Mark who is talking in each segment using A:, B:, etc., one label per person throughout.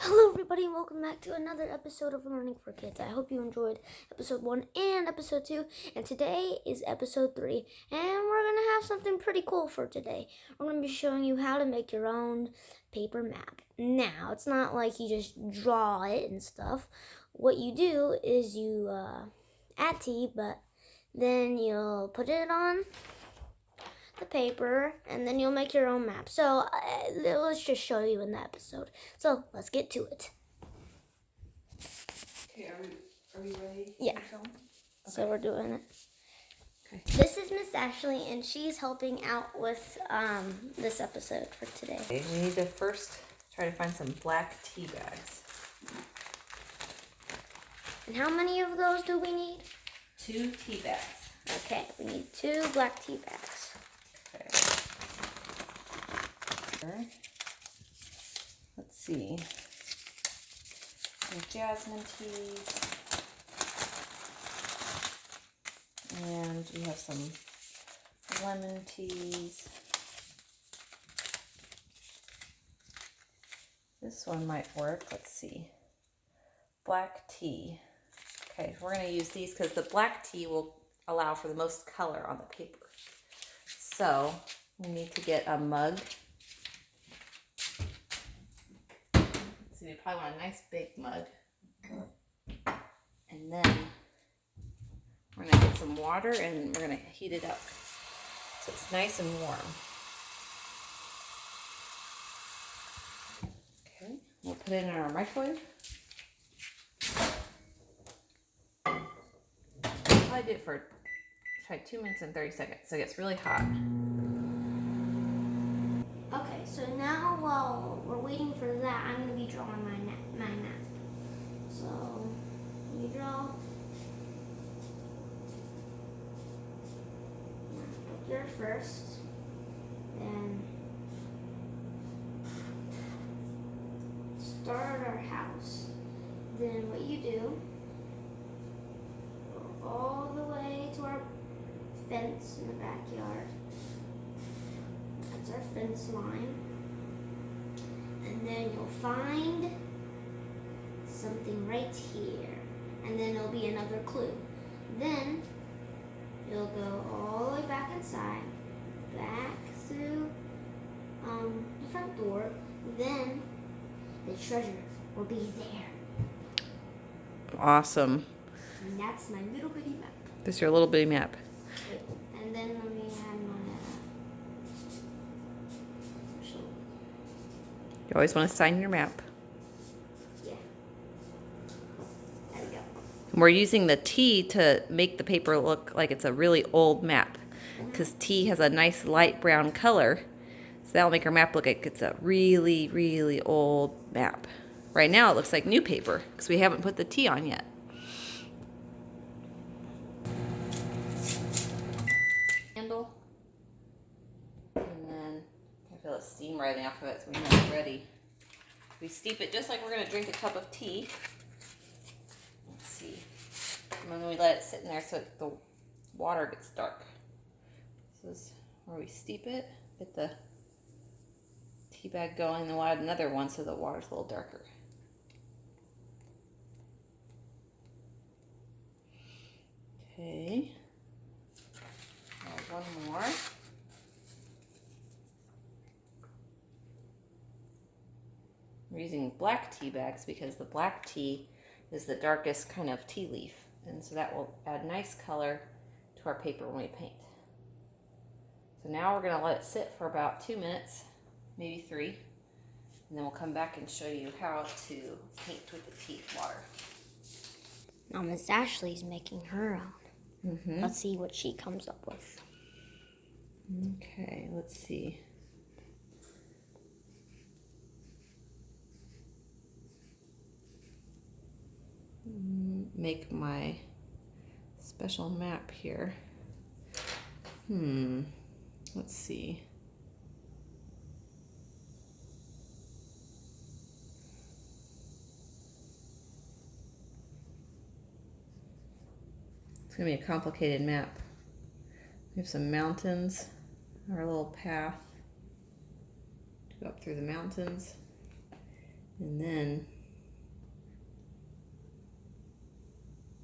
A: Hello everybody and welcome back to another episode of Learning for Kids. I hope you enjoyed episode 1 and episode 2, and today is episode 3, and we're going to have something pretty cool for today. We're going to be showing you how to make your own paper map. Now, it's not like you just draw it and stuff. What you do is you add tea, but then you'll put it on the paper, and then you'll make your own map. So let's just show you in the episode. So let's get to it.
B: Okay, are we ready?
A: Yeah.
B: Okay.
A: So we're doing it.
B: Okay.
A: This is Miss Ashley, and she's helping out with this episode for today.
B: Okay, we need to first try to find some black tea bags.
A: And how many of those do we need?
B: 2 tea bags.
A: Okay, we need 2 black tea bags.
B: Okay. Let's see. Some jasmine teas. And we have some lemon teas. This one might work. Let's see. Black tea. Okay, we're going to use these because the black tea will allow for the most color on the paper. So we need to get a mug. So we probably want a nice big mug. And then we're going to get some water and we're going to heat it up so it's nice and warm. Okay, we'll put it in our microwave. I did it for 2 minutes and 30 seconds, so it gets really hot.
A: Okay, so now while we're waiting for that, I'm going to be drawing my map. So, let me draw. Put here first, then start our house. Then what you do, go all the way to our fence in the backyard. That's our fence line. And then you'll find something right here. And then there'll be another clue. Then you'll go all the way back inside, back through the front door. Then the treasure will be there.
B: Awesome.
A: And that's my little bitty map.
B: This is your little bitty map.
A: And then let me add my
B: You always want to sign your map.
A: yeah. There we go.
B: And we're using the tea to make the paper look like it's a really old map. Because tea has a nice light brown color. So that'll make our map look like it's a really, really old map. Right now it looks like new paper because we haven't put the tea on yet. Handle. And then I feel the steam rising off of it, so we know it's ready. We steep it just like we're going to drink a cup of tea. Let's see. And then we let it sit in there so the water gets dark. This is where we steep it, get the tea bag going, and then we'll add another one so the water's a little darker. Okay. One more. We're using black tea bags because the black tea is the darkest kind of tea leaf, and so that will add nice color to our paper when we paint. So now we're going to let it sit for about 2 minutes, maybe 3, and then we'll come back and show you how to paint with the tea water.
A: Now Miss Ashley's making her own.
B: Mm-hmm.
A: Let's see what she comes up with.
B: Okay, let's see. Make my special map here. Let's see. It's gonna be a complicated map. We have some mountains, our little path to go up through the mountains. And then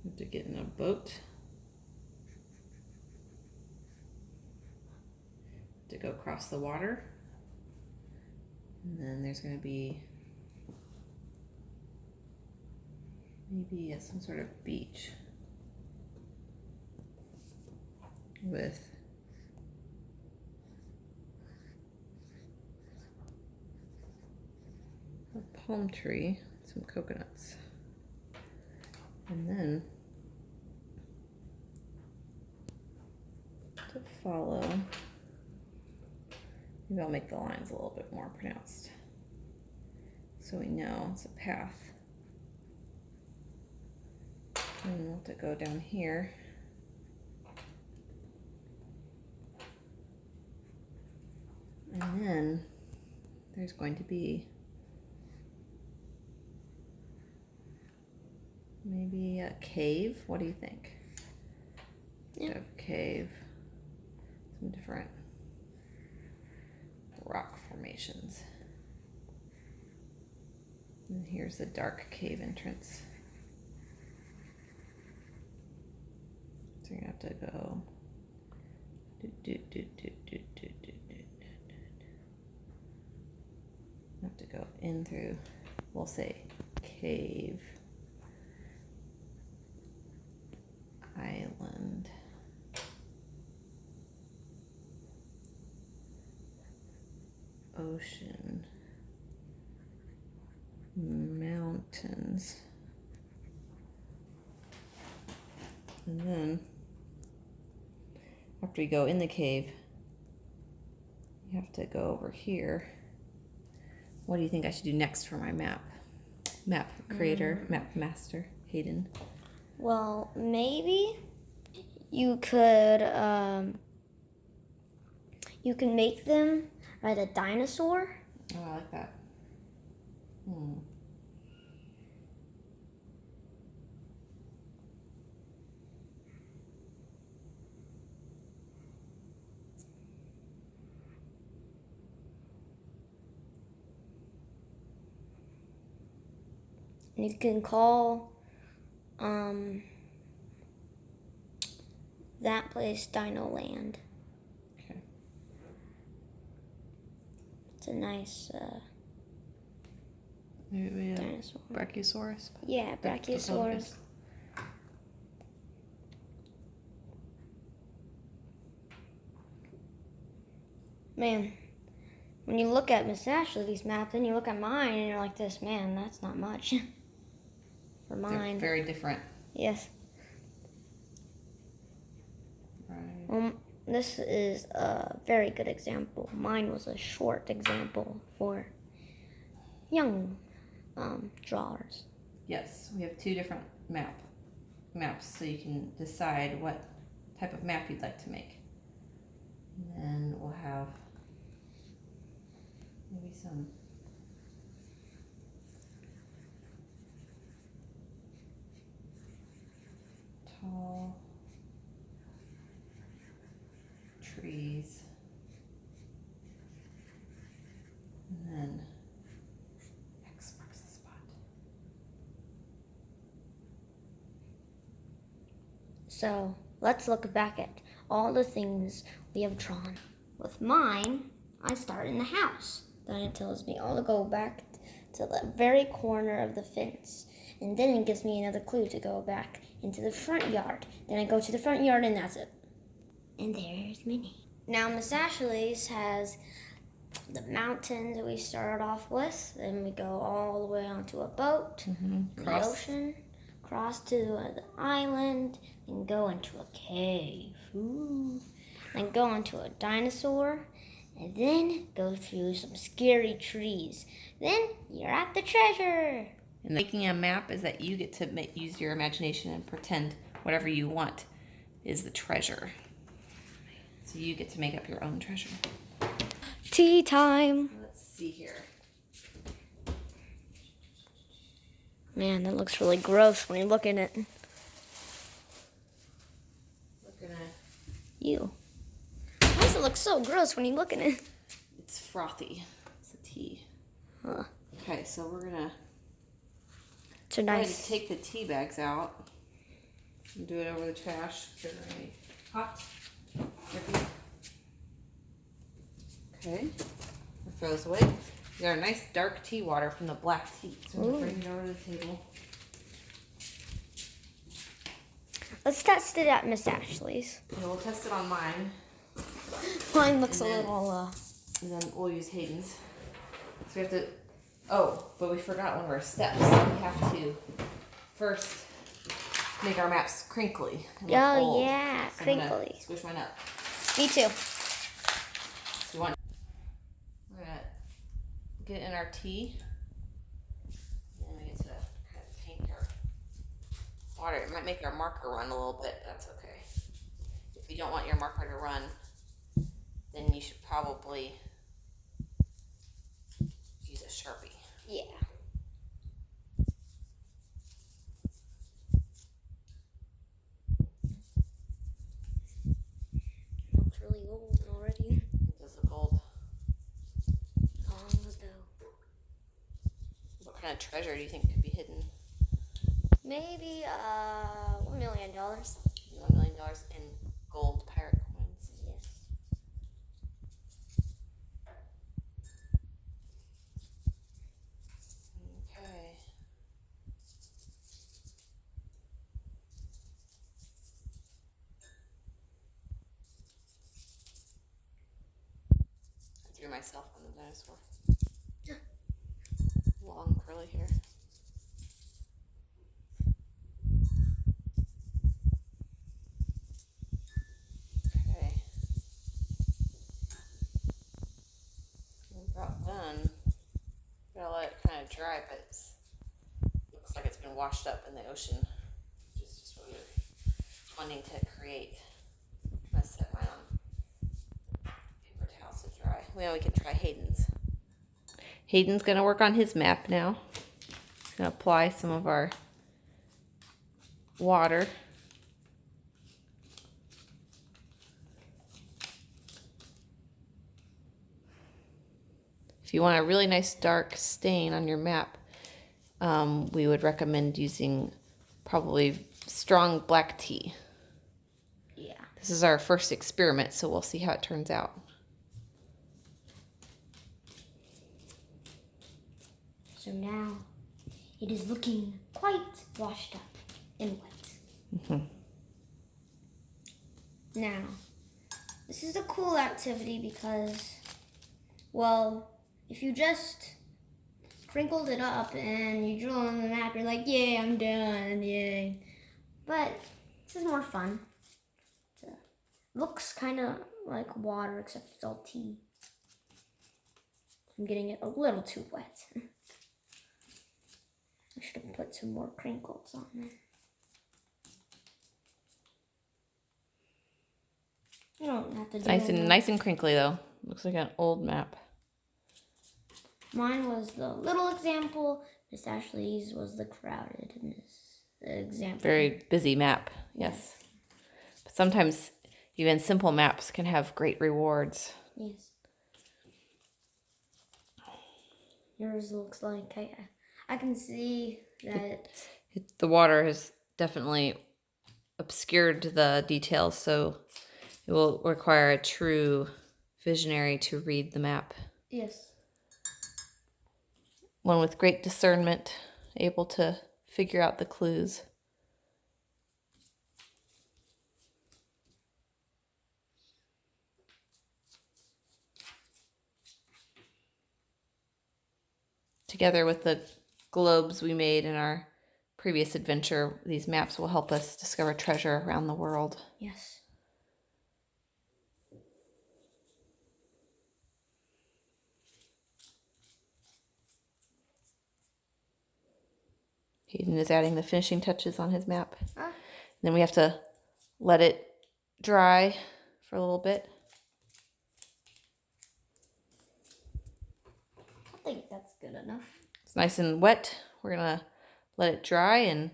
B: we have to get in a boat to go across the water. And then there's going to be maybe some sort of beach with a palm tree, some coconuts. And then to follow, maybe I'll make the lines a little bit more pronounced so we know it's a path. And we'll have to go down here. And then there's going to be maybe a cave. What do you think?
A: Yeah.
B: A cave. Some different rock formations. And here's the dark cave entrance. So you're gonna have to go have to go in through, we'll say cave, island, ocean, mountains, and then after you go in the cave, you have to go over here. What do you think I should do next for my map? Map creator, map master, Hayden.
A: Well, maybe you could you can make them ride a dinosaur.
B: Oh, I like that.
A: You can call that place Dino Land.
B: Okay.
A: It's a nice
B: Maybe a
A: dinosaur.
B: Brachiosaurus.
A: Yeah, Brachiosaurus. Man, when you look at Miss Ashley's map, then you look at mine and you're like this, man, that's not much. For mine.
B: They're very different.
A: Yes.
B: Right.
A: This is a very good example. Mine was a short example for young drawers.
B: Yes, we have two different maps, so you can decide what type of map you'd like to make. And then we'll have maybe some tall trees, and then X marks the spot.
A: So let's look back at all the things we have drawn. With mine, I start in the house. Then it tells me I'll go back to the very corner of the fence. And then it gives me another clue to go back into the front yard. Then I go to the front yard and that's it. And there's Minnie. Now Miss Ashley's has the mountains that we started off with. Then we go all the way onto a boat, the ocean, cross to the island, and go into a cave. Ooh. Then go onto a dinosaur, and then go through some scary trees. Then you're at the treasure.
B: And making a map is that you get to use your imagination and pretend whatever you want is the treasure. So you get to make up your own treasure.
A: Tea time.
B: Let's see here.
A: Man, that looks really gross when you look at it.
B: Looking at
A: You. Why does it look so gross when you look at it?
B: it's frothy. It's a tea.
A: Huh.
B: Okay, so we're gonna
A: It's a
B: go ahead and
A: nice.
B: take the tea bags out and do it over the trash. They're already hot. Okay, we'll throw this away. We got a nice dark tea water from the black tea. So we'll bring it over to the table.
A: Let's test it at Miss Ashley's.
B: Okay, we'll test it on mine.
A: Mine looks
B: And
A: a
B: then-
A: little.
B: And then we'll use Hayden's. So we have to, oh, but we forgot one of our steps. We have to first make our maps crinkly. And look
A: Oh,
B: old.
A: yeah,
B: So I'm gonna
A: crinkly.
B: squish mine up.
A: Me too.
B: So we're gonna get in our tea. And then we get to kind of paint our water. It might make our marker run a little bit. That's okay. If you don't want your marker to run, then you should probably use a Sharpie.
A: Yeah. Looks really old already.
B: It does look old.
A: Long ago.
B: What kind of treasure do you think could be hidden?
A: Maybe $1 million.
B: $1 million in gold pirate coins.
A: Yes.
B: Okay. I drew myself on the dinosaur. Long curly hair. Okay. We're about done. Gotta let it kind of dry, but it looks like it's been washed up in the ocean. Which is just what we're wanting to create. I'm gonna set mine on paper towels to dry. Well, we can try Hayden's. Hayden's gonna work on his map now. He's gonna apply some of our water. If you want a really nice dark stain on your map, we would recommend using probably strong black tea.
A: Yeah.
B: This is our first experiment, so we'll see how it turns out.
A: So now it is looking quite washed up and wet. Now, this is a cool activity because, well, if you just crinkled it up and you drew on the map, you're like, yay, I'm done, yay. But this is more fun. It looks kind of like water, except it's all tea. I'm getting it a little too wet. I should have put some more crinkles on there. You don't have to do
B: Nice and crinkly though. Looks like an old map.
A: Mine was the little example. Miss Ashley's was the crowded example.
B: Very busy map, yes. But sometimes even simple maps can have great rewards.
A: Yes. Yours looks like I can see that.
B: The water has definitely obscured the details, so it will require a true visionary to read the map.
A: Yes.
B: One with great discernment, able to figure out the clues. Together with the globes we made in our previous adventure, these maps will help us discover treasure around the world.
A: Yes.
B: Hayden is adding the finishing touches on his map.
A: Ah.
B: Then we have to let it dry for a little bit.
A: I think that's good enough.
B: It's nice and wet. We're going to let it dry, and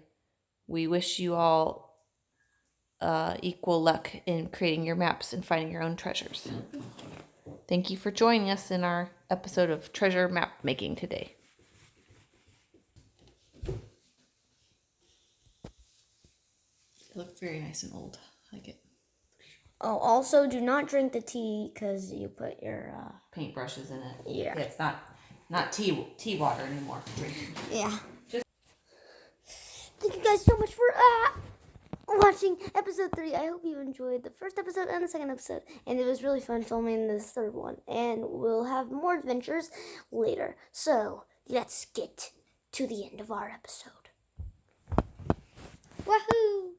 B: we wish you all equal luck in creating your maps and finding your own treasures. Thank you for joining us in our episode of treasure map making today. looks very nice and old. I like it.
A: Oh, also do not drink the tea because you put your
B: Paintbrushes in it.
A: Yeah.
B: It's not tea water anymore for drinking.
A: Yeah.
B: Just
A: thank you guys so much for watching episode 3. I hope you enjoyed the first episode and the second episode, and it was really fun filming this third one, and we'll have more adventures later. So let's get to the end of our episode. Wahoo!